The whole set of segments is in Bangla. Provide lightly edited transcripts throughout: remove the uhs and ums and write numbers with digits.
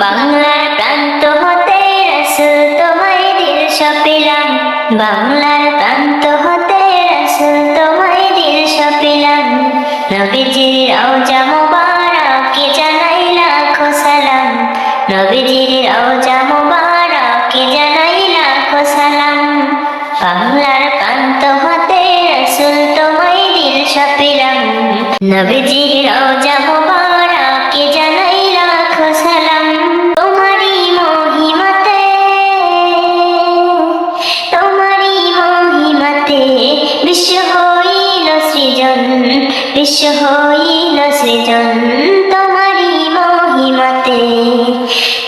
বাংলার প্রান্ত হতে রাসূল তোমায় দিল সপিলাম, বাংলার প্রান্ত হতে রাসূল তোমায় দিল সপিলাম। নবীজির রওজা মুবারকে জানাই লাখো সালাম, নবীজির রওজা মুবারকে জানাই লাখো সালাম। বাংলার প্রান্ত হতে রাসূল তোমায় দিল সপিলাম, নবীজির রওজা মুবারকে জানাই লাখো সালাম। তোমারই মহিমাতে, তোমারই মহিমাতে বিশ্ব হইল সৃজন, বিশ্ব হইল সৃজন। তোমারই মহিমাতে,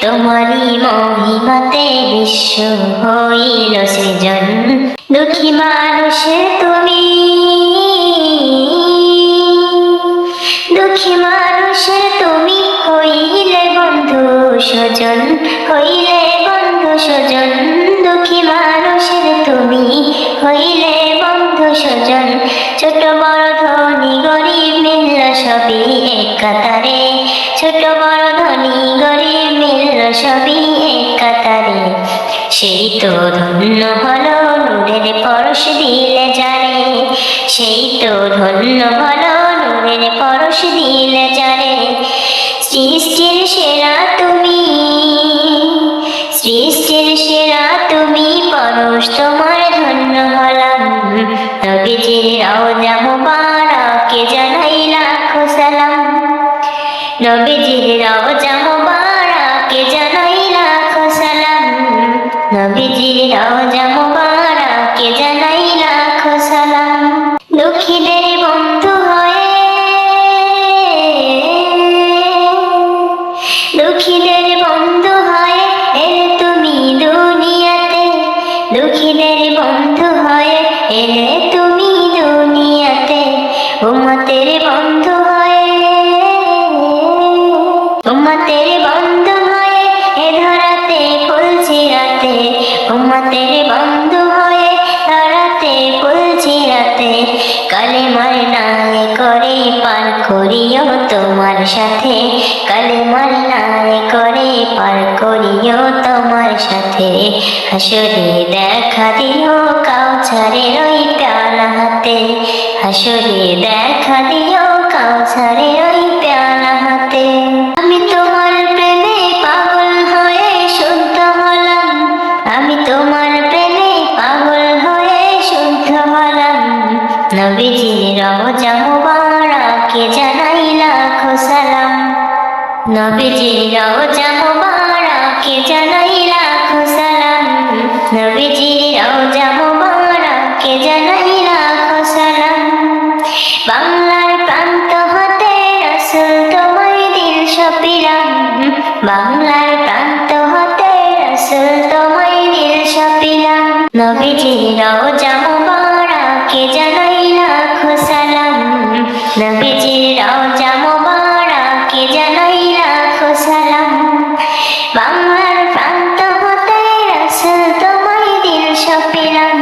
তোমারই মহিমাতে বিশ্ব হইল সৃজন। দুঃখী মানুষের তুমি, দুঃখী মানুষের তুমি হইলে বন্ধু স্বজন, হইলে বন্ধু স্বজন। দুঃখী মানুষের তুমি হইলে বন্ধু স্বজন। ছোট বড় ধনী গরিব মিলল সবই এক কাতারে, ছোট বড় ধনী গরিব মিলল সবই এক কাতারে। সেই তো ধন্য হলো নূরের পরশ দিলে যারে, সেই তো ধন্য হলো নূরের পরশ দিলে যারে। সৃষ্টির সেরা তুমি, সৃষ্টির সেরা তুমি, পরশ তোমার ধন্য হলাম। নবীজির রওজা মুবারকে জানাই লাখো সালাম, নবীজির রওজা মুবারকে জানাই লাখো সালাম, নবীজির রওজা মুবারকে জানাই লাখো সালাম। দুঃখীদের বন্ধু হয়ে, দুঃখীদের বন্ধু হয়ে এলে তুমি দুনিয়াতে, দুঃখীদের বন্ধু হয়ে এলে তুমি দুনিয়াতে। উম্মতের বন্ধু হয়ে, উম্মতের বন্ধু হয়ে এ ধরাতে ফুলছি রাতে, উম্মতের বন্ধু হয়ে ধরাতে ফুলছি রাতে। কালেমার নায়ে করে পার করিও তোমার সাথে, কালেমার নায়ে করে পার করিও তোমার সাথে। হাসরে দেখা দিও কাউসারের ওই প্যালা হাতে, হাসরে দেখা দিও কাউসারের ওই প্যালা হাতে। আমি তোমার প্রেমে পাগল হয়ে শুদ্ধ হলাম, আমি তোমার প্রেমে পাগল হয়ে শুদ্ধ হলাম। নবীজির রওজা মুবারকে জানাই লাখো সালাম, নবীজির রওজা মুবারকে জানাই লাখো সালাম, নবীজির রওজা মুবারকে জানাই লাখো সালাম। বাংলার প্রান্ত হতে রাসূল তোমায় দিল সপিলাম, বাংলার প্রান্ত হতে রাসূল তোমায় দিল সপিলাম। নবীজির রওজা মুবারকে জানাই লাখো সালাম, নবীজির রওজা মুবারকে জানাই লাখো সালাম। বাংলার প্রান্ত হতে রাসূল তোমায় দিল সপিলাম,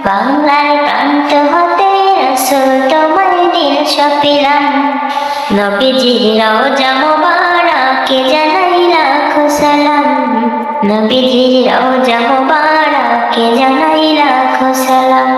বাংলার প্রান্ত হতে রাসূল তোমায় দিল সপিলাম। নবীজির রওজা মুবারকে জানাই লাখো সালাম, নবীজির রওজা মুবারকে জানাই লাখো সালাম।